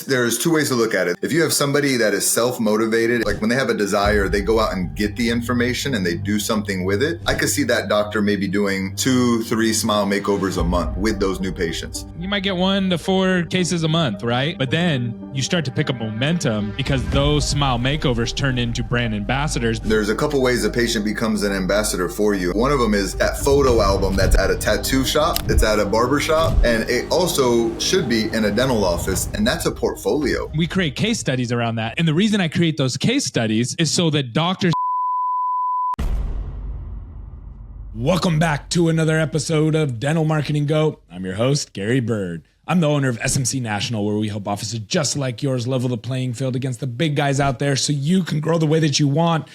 there's two ways to look at it. If you have somebody that is self-motivated, like when they have a desire, they go out and get the information and they do something with it. I could see that doctor maybe doing 2-3 smile makeovers a month with those new patients. You might get 1 to 4 cases a month, right? But then you start to pick up momentum because those smile makeovers turn into brand ambassadors. There's a couple ways a patient becomes an ambassador for you. One of them is that photo album that's at a tattoo shop, it's at a barber shop, and it also should be in a dental office, and that's a portfolio. We create case studies around that. And the reason I create those case studies is so that doctors... Welcome back to another episode of Dental Marketing Go. I'm your host, Gary Bird. I'm the owner of SMC National, where we help offices just like yours level the playing field against the big guys out there so you can grow the way that you want.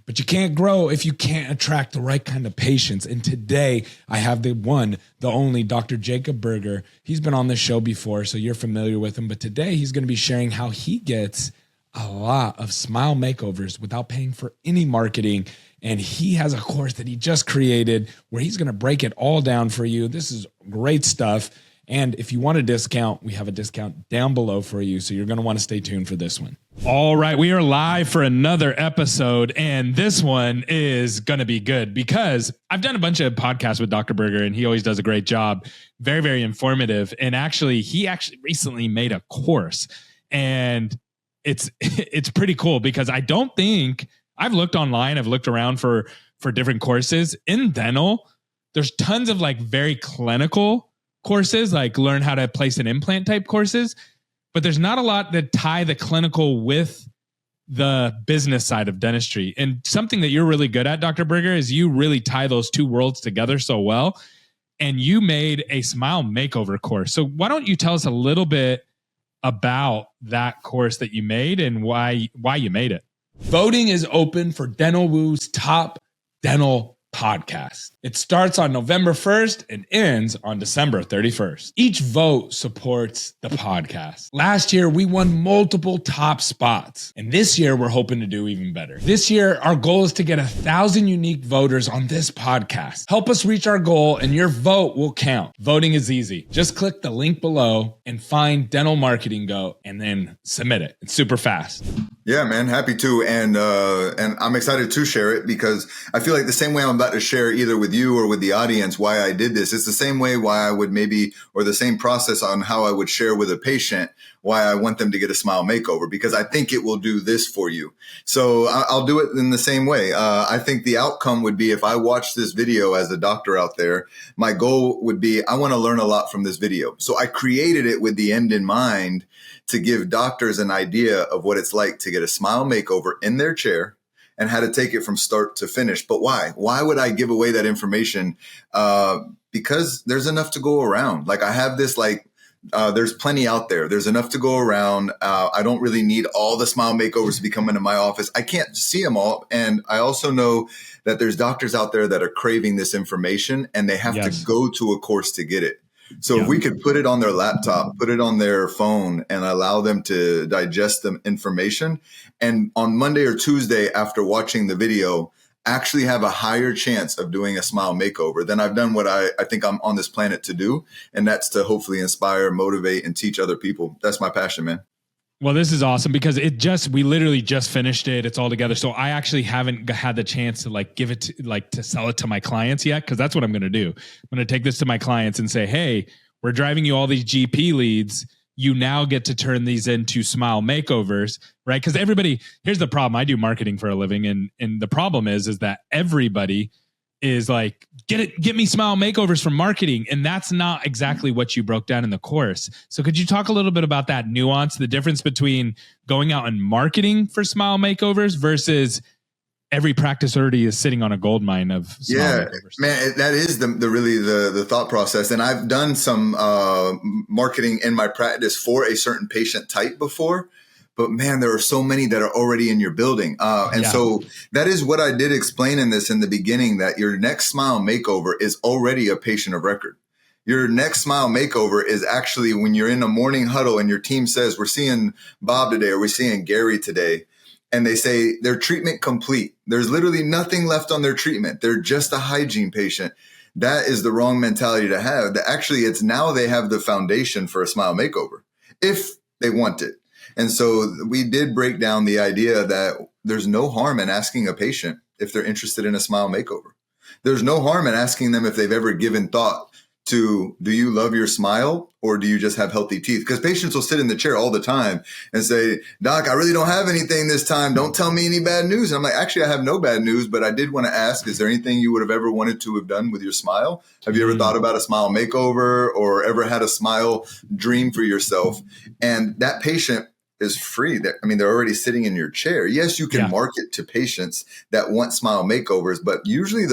But you can't grow if you can't attract the right kind of patients. And today I have the one, the only Dr. Jacob Berger. He's been on this show before, so you're familiar with him. But today he's going to be sharing how he gets a lot of smile makeovers without paying for any marketing. And he has a course that he just created where he's going to break it all down for you. This is great stuff. And if you want a discount, we have a discount down below for you. So you're going to want to stay tuned for this one. All right. We are live for another episode. And this one is going to be good because I've done a bunch of podcasts with Dr. Berger and he always does a great job. Very, very informative. And he recently made a course and it's pretty cool because I don't think I've looked online. I've looked around for different courses in dental. There's tons of like very clinical courses, like learn how to place an implant type courses, but there's not a lot that tie the clinical with the business side of dentistry. And something that you're really good at, Dr. Berger, is you really tie those two worlds together so well. And you made a smile makeover course. So why don't you tell us a little bit about that course that you made and why you made it? Voting is open for Dental Woo's top dental podcast. It starts on November 1st and ends on December 31st. Each vote supports the podcast. Last year, we won multiple top spots, and this year, we're hoping to do even better. This year, our goal is to get 1,000 unique voters on this podcast. Help us reach our goal, and your vote will count. Voting is easy. Just click the link below and find Dental Marketing Go, and then submit it. It's super fast. Yeah, man, happy to. And I'm excited to share it because I feel like the same way I'm about to share either with you or with the audience why I did this, it's the same way why I would or the same process on how I would share with a patient why I want them to get a smile makeover, because I think it will do this for you. So I'll do it in the same way. I think the outcome would be if I watch this video as a doctor out there, my goal would be I want to learn a lot from this video. So I created it with the end in mind to give doctors an idea of what it's like to get a smile makeover in their chair and how to take it from start to finish. But why? Why would I give away that information? Because there's enough to go around. Like I have this, there's plenty out there. There's enough to go around. I don't really need all the smile makeovers to be coming to my office. I can't see them all. And I also know that there's doctors out there that are craving this information and they have to go to a course to get it. So if we could put it on their laptop, put it on their phone and allow them to digest the information, and on Monday or Tuesday after watching the video, actually have a higher chance of doing a smile makeover, then I've done what I think I'm on this planet to do. And that's to hopefully inspire, motivate, and teach other people. That's my passion, man. Well, this is awesome because we literally just finished it. It's all together. So I actually haven't had the chance to give it to sell it to my clients yet. Cause that's what I'm going to do. I'm going to take this to my clients and say, hey, we're driving you all these GP leads. You now get to turn these into smile makeovers, right? Cause here's the problem. I do marketing for a living. And the problem is that everybody is like, get me smile makeovers from marketing. And that's not exactly what you broke down in the course. So could you talk a little bit about that nuance, the difference between going out and marketing for smile makeovers versus every practice already is sitting on a gold mine of smile makeovers? Man, that is the thought process. And I've done some marketing in my practice for a certain patient type before. But man, there are so many that are already in your building. So that is what I did explain in the beginning, that your next smile makeover is already a patient of record. Your next smile makeover is actually when you're in a morning huddle and your team says, we're seeing Bob today or we're seeing Gary today. And they say their treatment complete. There's literally nothing left on their treatment. They're just a hygiene patient. That is the wrong mentality to have. Actually, it's now they have the foundation for a smile makeover. If They want it. And so we did break down the idea that there's no harm in asking a patient if they're interested in a smile makeover. There's no harm in asking them if they've ever given thought to, do you love your smile or do you just have healthy teeth? Because patients will sit in the chair all the time and say, Doc, I really don't have anything this time. Don't tell me any bad news. And I'm like, actually, I have no bad news, but I did want to ask, is there anything you would have ever wanted to have done with your smile? Have you ever thought about a smile makeover or ever had a smile dream for yourself? And that patient is free. They're already sitting in your chair. Yes, you can market to patients that want smile makeovers, but usually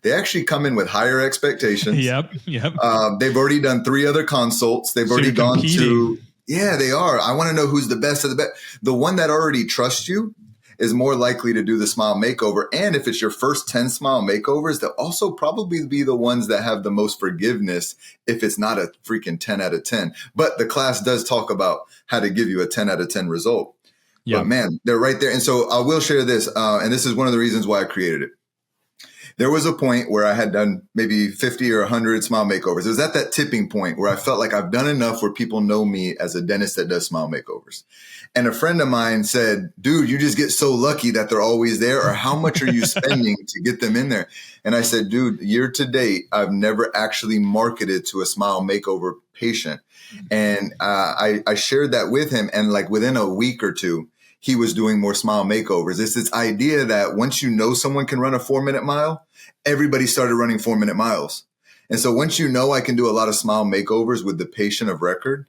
they actually come in with higher expectations. Yep. They've already done 3 other consults. They've already gone to, they are. I want to know who's the best of the best. The one that already trusts you is more likely to do the smile makeover. And if it's your first 10 smile makeovers, they'll also probably be the ones that have the most forgiveness if it's not a freaking 10 out of 10. But the class does talk about how to give you a 10 out of 10 result. But man, they're right there. And so I will share this. And this is one of the reasons why I created it. There was a point where I had done maybe 50 or 100 smile makeovers. It was at that tipping point where I felt like I've done enough where people know me as a dentist that does smile makeovers. And a friend of mine said, dude, you just get so lucky that they're always there, or how much are you spending to get them in there? And I said, dude, year to date, I've never actually marketed to a smile makeover patient. And I shared that with him. And like within a week or two, he was doing more smile makeovers. It's this idea that once you know someone can run a 4-minute mile, everybody started running 4-minute miles. And so once you know I can do a lot of smile makeovers with the patient of record,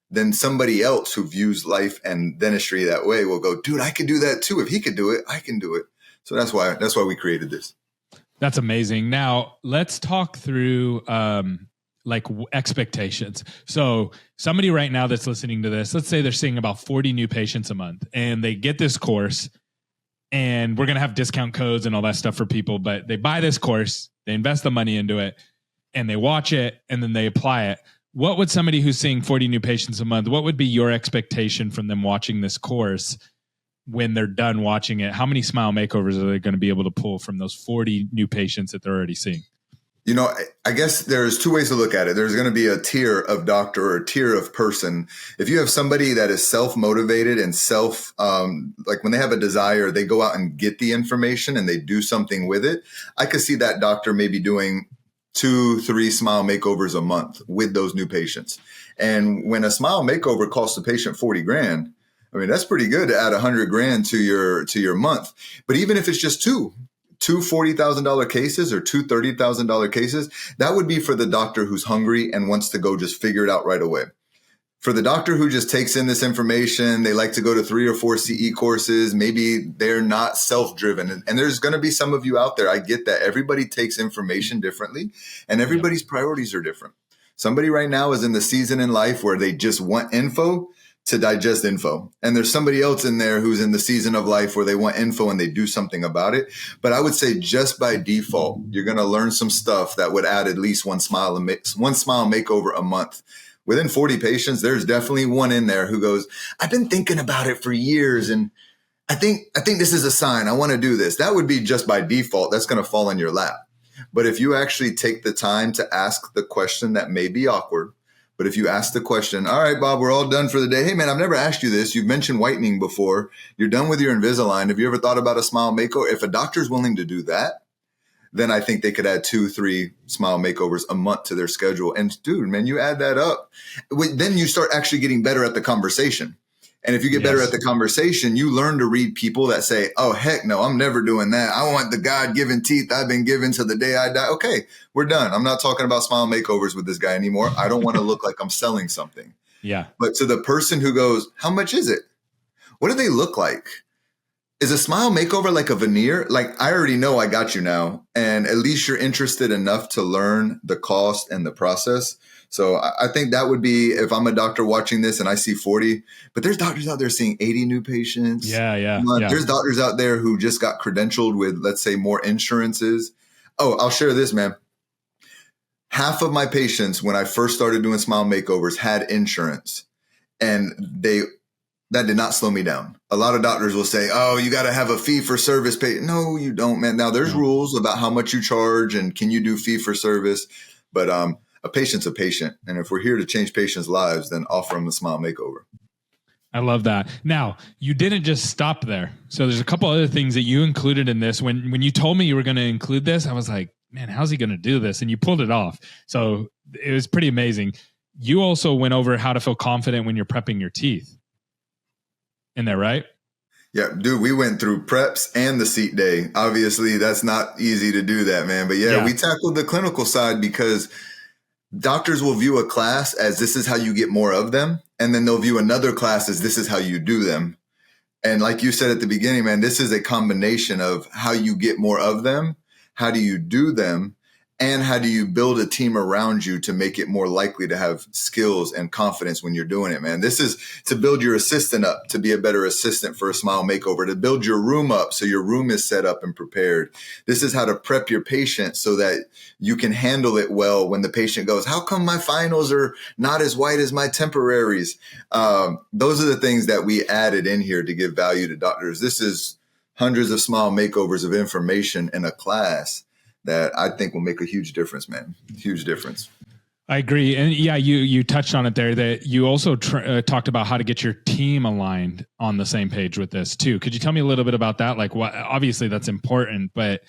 then somebody else who views life and dentistry that way will go, dude, I could do that too. If he could do it, I can do it. So that's why we created this. That's amazing. Now let's talk through expectations. So somebody right now that's listening to this, let's say they're seeing about 40 new patients a month and they get this course, and we're going to have discount codes and all that stuff for people, but they buy this course, they invest the money into it, and they watch it, and then they apply it. What would somebody who's seeing 40 new patients a month, what would be your expectation from them watching this course when they're done watching it? How many smile makeovers are they going to be able to pull from those 40 new patients that they're already seeing? You know, I guess there's 2 ways to look at it. There's going to be a tier of doctor or a tier of person. If you have somebody that is self-motivated and like when they have a desire, they go out and get the information and they do something with it. I could see that doctor maybe doing 2-3 smile makeovers a month with those new patients. And when a smile makeover costs the patient $40,000, I mean, that's pretty good to add $100,000 to your month. But even if it's just two $40,000 cases or 2 $30,000 cases, that would be for the doctor who's hungry and wants to go just figure it out right away. For the doctor who just takes in this information, they like to go to 3 or 4 CE courses. Maybe they're not self-driven. And there's going to be some of you out there. I get that. Everybody takes information differently and everybody's priorities are different. Somebody right now is in the season in life where they just want info to digest info. And there's somebody else in there who's in the season of life where they want info and they do something about it. But I would say just by default, you're going to learn some stuff that would add at least one smile makeover a month. Within 40 patients, there's definitely one in there who goes, I've been thinking about it for years. And I think this is a sign. I want to do this. That would be just by default. That's going to fall in your lap. But if you actually take the time to ask the question that may be awkward, but if you ask the question, all right, Bob, we're all done for the day. Hey, man, I've never asked you this. You've mentioned whitening before. You're done with your Invisalign. Have you ever thought about a smile makeover? If a doctor's willing to do that, then I think they could add 2-3 smile makeovers a month to their schedule. And dude, man, you add that up, then you start actually getting better at the conversation. And if you get better at the conversation, you learn to read people that say, oh, heck no, I'm never doing that. I want the God-given teeth I've been given to the day I die. Okay, we're done. I'm not talking about smile makeovers with this guy anymore. I don't want to look like I'm selling something. Yeah. But to the person who goes, how much is it? What do they look like? Is a smile makeover like a veneer? Like, I already know I got you now. And at least you're interested enough to learn the cost and the process. So I think that would be, if I'm a doctor watching this and I see 40, but there's doctors out there seeing 80 new patients. Yeah. There's doctors out there who just got credentialed with, let's say, more insurances. Oh, I'll share this, man. Half of my patients, when I first started doing smile makeovers, had insurance, and that did not slow me down. A lot of doctors will say, oh, you got to have a fee for service pay. No, you don't, man. Now there's rules about how much you charge and can you do fee for service, but a patient's a patient. And if we're here to change patients' lives, then offer them the smile makeover. I love that. Now, you didn't just stop there. So there's a couple other things that you included in this. When you told me you were going to include this, I was like, man, how's he going to do this? And you pulled it off. So it was pretty amazing. You also went over how to feel confident when you're prepping your teeth in there, right? Yeah, dude, we went through preps and the seat day. Obviously, that's not easy to do that, man. But yeah, we tackled the clinical side because doctors will view a class as this is how you get more of them. And then they'll view another class as this is how you do them. And like you said at the beginning, man, this is a combination of how you get more of them, how do you do them, and how do you build a team around you to make it more likely to have skills and confidence when you're doing it, man. This is to build your assistant up to be a better assistant for a smile makeover, to build your room up so your room is set up and prepared. This is how to prep your patient so that you can handle it well when the patient goes, how come my finals are not as white as my temporaries? Those are the things that we added in here to give value to doctors. This is hundreds of smile makeovers of information in a class that I think will make a huge difference, man. Huge difference. I agree. And yeah, you touched on it there that you also talked about how to get your team aligned on the same page with this too. Could you tell me a little bit about that? Like, what, obviously that's important, but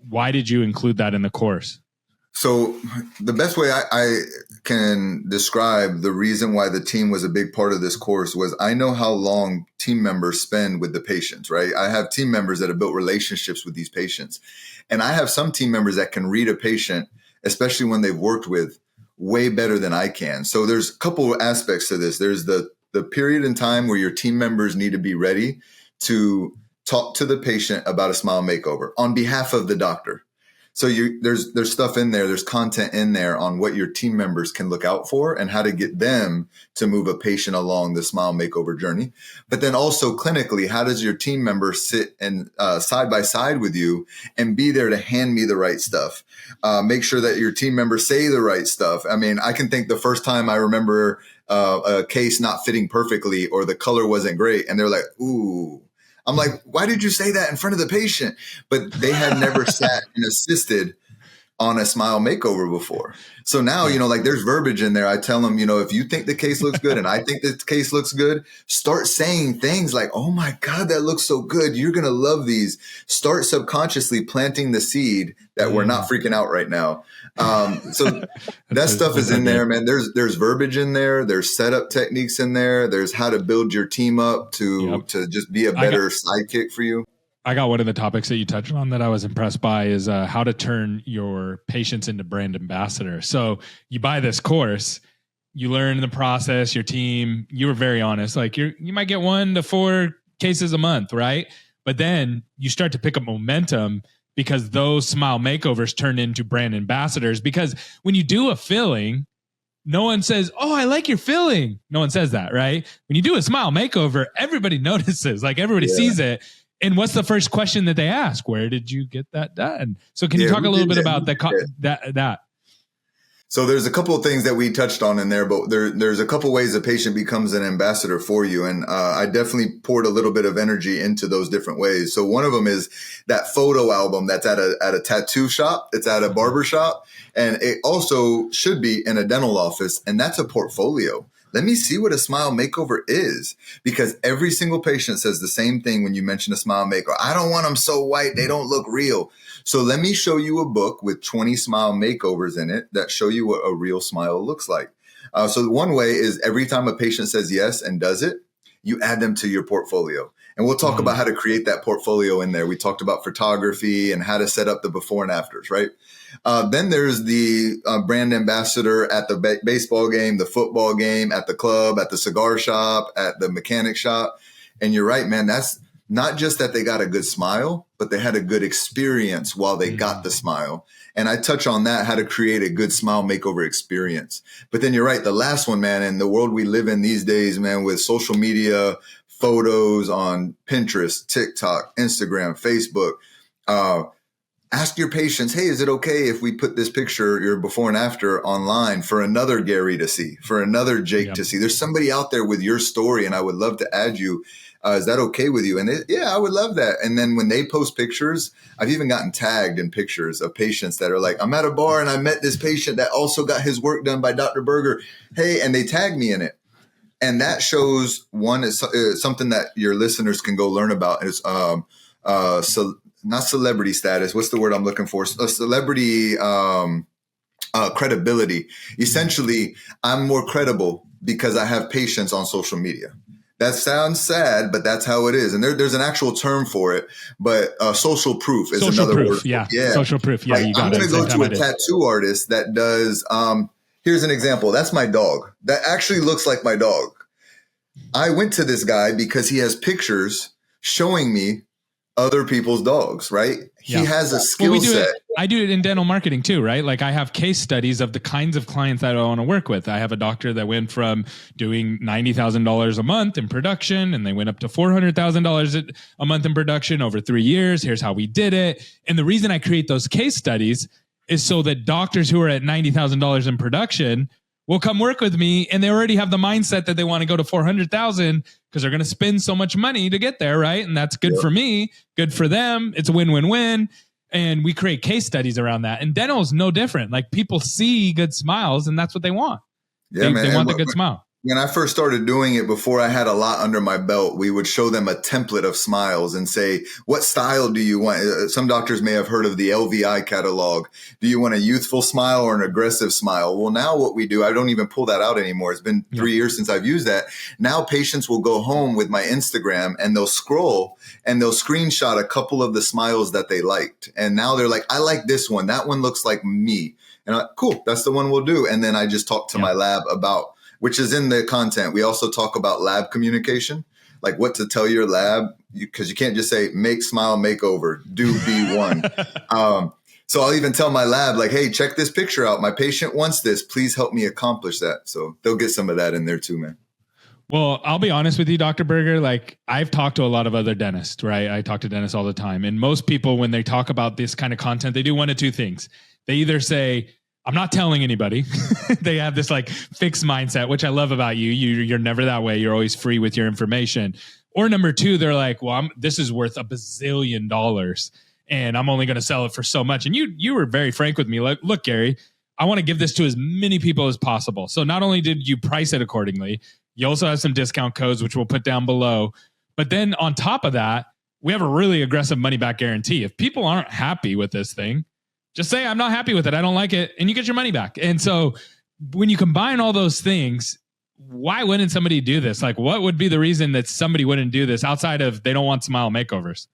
why did you include that in the course? So the best way I can describe the reason why the team was a big part of this course was I know how long team members spend with the patients, right? I have team members that have built relationships with these patients. And I have some team members that can read a patient, especially when they've worked with, way better than I can. So there's a couple aspects to this. There's the period in time where your team members need to be ready to talk to the patient about a smile makeover on behalf of the doctor. So there's stuff in there, there's content in there on what your team members can look out for and how to get them to move a patient along the smile makeover journey. But then also clinically, how does your team member sit and side by side with you and be there to hand me the right stuff? Make sure that your team members say the right stuff. I mean, I can think the first time I remember a case not fitting perfectly or the color wasn't great and they're like, ooh. I'm like, why did you say that in front of the patient? But they had never sat and assisted on a smile makeover before. So now, like there's verbiage in there. I tell them, if you think the case looks good and I think the case looks good, start saying things like, oh my God, that looks so good. You're going to love these. Start subconsciously planting the seed that we're not freaking out right now. So that stuff is in there, man. There's verbiage in there. There's setup techniques in there. There's how to build your team up to just be a better sidekick for you. I got one of the topics that you touched on that I was impressed by is how to turn your patients into brand ambassadors. So you buy this course, you learn the process, your team, you were very honest. Like you might get 1 to 4 cases a month, right? But then you start to pick up momentum because those smile makeovers turn into brand ambassadors. Because when you do a filling, no one says, oh, I like your filling. No one says that, right? When you do a smile makeover, everybody notices, like everybody sees it. And what's the first question that they ask? Where did you get that done? So can you talk a little bit about that? So there's a couple of things that we touched on in there, but there's a couple ways a patient becomes an ambassador for you. And I definitely poured a little bit of energy into those different ways. So one of them is that photo album that's at a tattoo shop. It's at a barber shop. And it also should be in a dental office. And that's a portfolio. Let me see what a smile makeover is, because every single patient says the same thing when you mention a smile makeover. I don't want them so white. They don't look real. So let me show you a book with 20 smile makeovers in it that show you what a real smile looks like. So one way is every time a patient says yes and does it, you add them to your portfolio. And we'll talk about how to create that portfolio in there. We talked about photography and how to set up the before and afters, right? Then there's the brand ambassador at the baseball game, the football game, at the club, at the cigar shop, at the mechanic shop. And you're right, man, that's not just that they got a good smile, but they had a good experience while they got the smile. And I touch on that, how to create a good smile makeover experience. But then you're right, the last one, man, in the world we live in these days, man, with social media, photos on Pinterest, TikTok, Instagram, Facebook, ask your patients, hey, is it okay if we put this picture, your before and after, online for another Gary to see, for another Jake to see? There's somebody out there with your story, and I would love to add you. Is that okay with you? And I would love that. And then when they post pictures, I've even gotten tagged in pictures of patients that are like, I'm at a bar and I met this patient that also got his work done by Dr. Berger. Hey, and they tag me in it. And that shows one is something that your listeners can go learn about is so not celebrity status. What's the word I'm looking for? A celebrity credibility. Essentially, I'm more credible because I have patience on social media. That sounds sad, but that's how it is. And there's an actual term for it, but social proof is social another proof, word. Yeah. Social proof. Yeah, like, you got I'm it. going to go to a tattoo artist that does, here's an example. That's my dog. That actually looks like my dog. I went to this guy because he has pictures showing me other people's dogs, right? Yeah. He has a skill set. I do it in dental marketing too, right? Like I have case studies of the kinds of clients that I want to work with. I have a doctor that went from doing $90,000 a month in production and they went up to $400,000 a month in production over 3 years. Here's how we did it. And the reason I create those case studies is so that doctors who are at $90,000 in production will come work with me and they already have the mindset that they want to go to 400,000 because they're going to spend so much money to get there, right? And that's good for me, good for them. It's a win-win-win. And we create case studies around that. And dental is no different. Like people see good smiles and that's what they want. Yeah, they want the good smile. When I first started doing it, before I had a lot under my belt, we would show them a template of smiles and say, what style do you want? Some doctors may have heard of the LVI catalog. Do you want a youthful smile or an aggressive smile? Well, now what we do, I don't even pull that out anymore. It's been 3 years since I've used that. Now patients will go home with my Instagram and they'll scroll and they'll screenshot a couple of the smiles that they liked. And now they're like, I like this one. That one looks like me. And I'm like, cool, that's the one we'll do. And then I just talk to my lab about, which is in the content. We also talk about lab communication, like what to tell your lab, because you can't just say, make, smile, makeover, do B1. So I'll even tell my lab, like, hey, check this picture out. My patient wants this. Please help me accomplish that. So they'll get some of that in there too, man. Well, I'll be honest with you, Dr. Berger, like I've talked to a lot of other dentists, right? I talk to dentists all the time. And most people, when they talk about this kind of content, they do one of two things. They either say, I'm not telling anybody. They have this like fixed mindset, which I love about you. You're never that way. You're always free with your information. Or number two, they're like, well, this is worth $1 bazillion and I'm only going to sell it for so much. And you were very frank with me. Like, look, Gary, I want to give this to as many people as possible. So not only did you price it accordingly, you also have some discount codes, which we'll put down below. But then on top of that, we have a really aggressive money back guarantee. If people aren't happy with this thing, just say, I'm not happy with it. I don't like it. And you get your money back. And so when you combine all those things, why wouldn't somebody do this? Like, what would be the reason that somebody wouldn't do this outside of they don't want smile makeovers?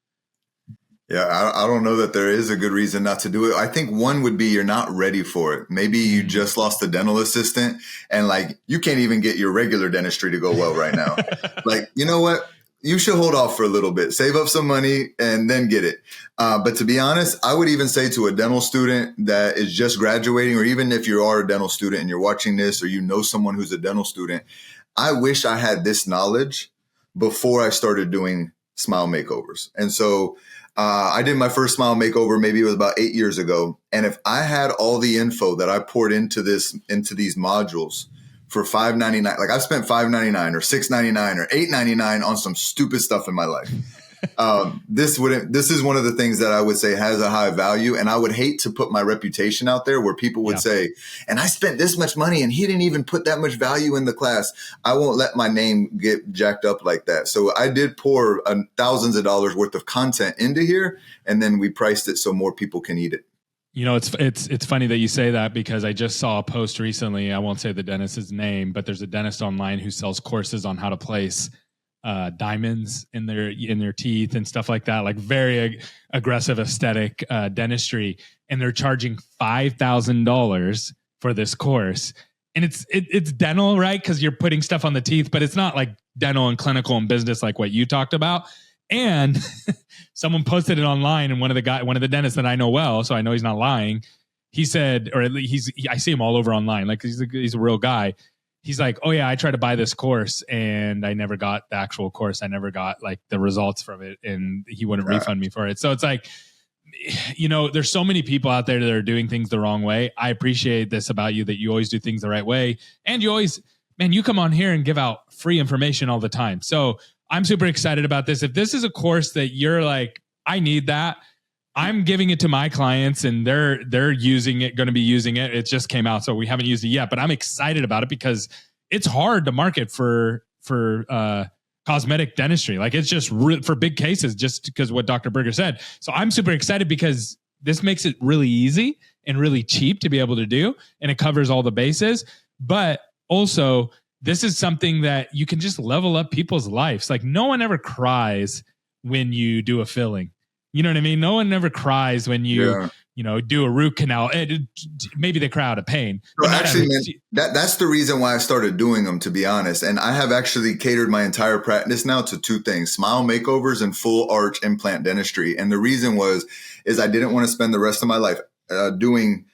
Yeah, I don't know that there is a good reason not to do it. I think one would be you're not ready for it. Maybe you just lost a dental assistant and like you can't even get your regular dentistry to go well right now. Like, you know what? You should hold off for a little bit, save up some money and then get it. But to be honest, I would even say to a dental student that is just graduating, or even if you are a dental student and you're watching this or you know someone who's a dental student, I wish I had this knowledge before I started doing smile makeovers. And so I did my first smile makeover, maybe it was about 8 years ago. And if I had all the info that I poured into these modules for $5.99, like I've spent $5.99 or $6.99 or $8.99 on some stupid stuff in my life. This is one of the things that I would say has a high value. And I would hate to put my reputation out there where people would say, and I spent this much money and he didn't even put that much value in the class. I won't let my name get jacked up like that. So I did pour thousands of dollars worth of content into here. And then we priced it so more people can eat it. You know, it's funny that you say that because I just saw a post recently. I won't say the dentist's name, but there's a dentist online who sells courses on how to place diamonds in their teeth and stuff like that, like very aggressive aesthetic dentistry. And they're charging $5,000 for this course. And it's dental, right? Because you're putting stuff on the teeth, but it's not like dental and clinical and business like what you talked about. And someone posted it online, and one of the dentists that I know well, so I know he's not lying. He said, or at least I see him all over online, like he's a real guy. He's like, oh yeah, I tried to buy this course and I never got the actual course. I never got like the results from it, and he wouldn't refund me for it. So it's like, you know, there's so many people out there that are doing things the wrong way. I appreciate this about you, that you always do things the right way, and you always, man, you come on here and give out free information all the time. So I'm super excited about this. If this is a course that you're like, I need that, I'm giving it to my clients and they're using it, going to be using it. It just came out, so we haven't used it yet, but I'm excited about it because it's hard to market for cosmetic dentistry. Like it's just for big cases, just because what Dr. Berger said. So I'm super excited because this makes it really easy and really cheap to be able to do. And it covers all the bases. But also, this is something that you can just level up people's lives. Like no one ever cries when you do a filling. You know what I mean? No one ever cries when you do a root canal. Maybe they cry out of pain. So actually, man, that's the reason why I started doing them, to be honest. And I have actually catered my entire practice now to two things: smile makeovers and full arch implant dentistry. And the reason is I didn't want to spend the rest of my life doing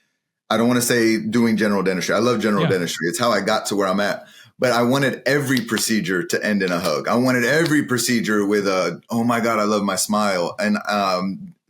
general dentistry. I love general dentistry. It's how I got to where I'm at. But I wanted every procedure to end in a hug. I wanted every procedure with oh my God, I love my smile. And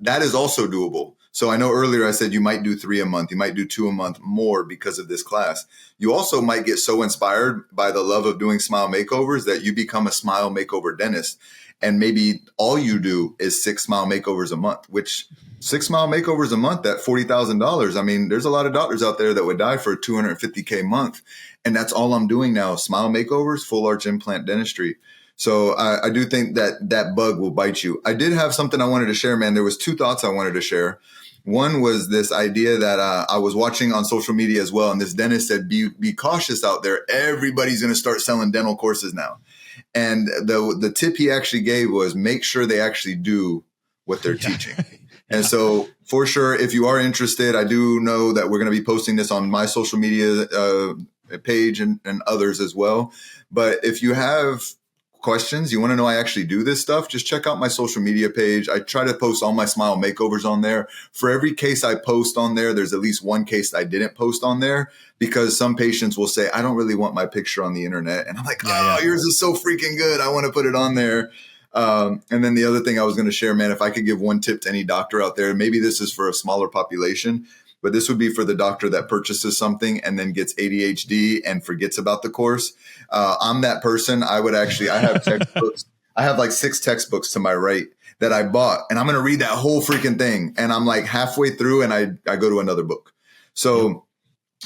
that is also doable. So I know earlier I said you might do 3 a month, you might do 2 a month more because of this class. You also might get so inspired by the love of doing smile makeovers that you become a smile makeover dentist. And maybe all you do is 6 smile makeovers a month, which 6 smile makeovers a month at $40,000. I mean, there's a lot of doctors out there that would die for $250K a month. And that's all I'm doing now. Smile makeovers, full arch implant dentistry. So I do think that bug will bite you. I did have something I wanted to share, man. There was 2 thoughts I wanted to share. One was this idea that I was watching on social media as well. And this dentist said, be cautious out there. Everybody's going to start selling dental courses now. And the tip he actually gave was make sure they actually do what they're teaching. And so for sure, if you are interested, I do know that we're going to be posting this on my social media page and others as well. But if you have questions, you want to know I actually do this stuff, just check out my social media page. I try to post all my smile makeovers on there. For every case I post on there, there's at least one case that I didn't post on there because some patients will say, I don't really want my picture on the internet. And I'm like, yours is so freaking good. I want to put it on there. And then the other thing I was going to share, man, if I could give one tip to any doctor out there, maybe this is for a smaller population, but this would be for the doctor that purchases something and then gets ADHD and forgets about the course. I'm that person. I have textbooks. I have like 6 textbooks to my right that I bought, and I'm going to read that whole freaking thing. And I'm like halfway through and I go to another book. So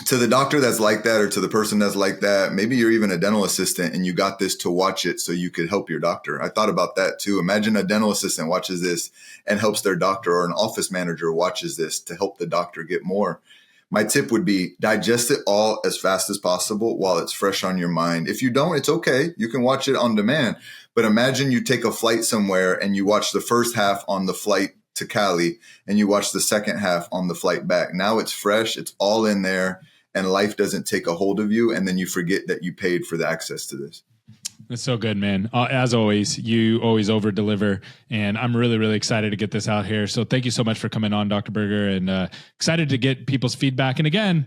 to the doctor that's like that, or to the person that's like that, maybe you're even a dental assistant and you got this to watch it so you could help your doctor. I thought about that too. Imagine a dental assistant watches this and helps their doctor, or an office manager watches this to help the doctor get more. My tip would be digest it all as fast as possible while it's fresh on your mind. If you don't, it's okay. You can watch it on demand. But imagine you take a flight somewhere and you watch the first half on the flight to Cali and you watch the second half on the flight back. Now it's fresh. It's all in there, and life doesn't take a hold of you. And then you forget that you paid for the access to this. That's so good, man. As always, you always over deliver, and I'm really, really excited to get this out here. So thank you so much for coming on, Dr. Berger, and excited to get people's feedback. And again,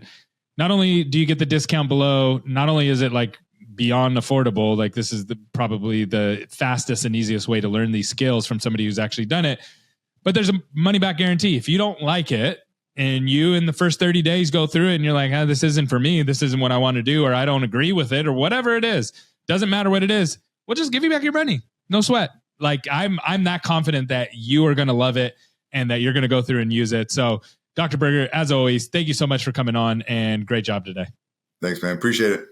not only do you get the discount below, not only is it like beyond affordable, like this is probably the fastest and easiest way to learn these skills from somebody who's actually done it, but there's a money back guarantee. If you don't like it, and you in the first 30 days go through it and you're like, this isn't for me, this isn't what I want to do, or I don't agree with it, or whatever it is, doesn't matter what it is, we'll just give you back your money. No sweat. Like I'm that confident that you are going to love it and that you're going to go through and use it. So Dr. Berger, as always, thank you so much for coming on, and great job today. Thanks, man. Appreciate it.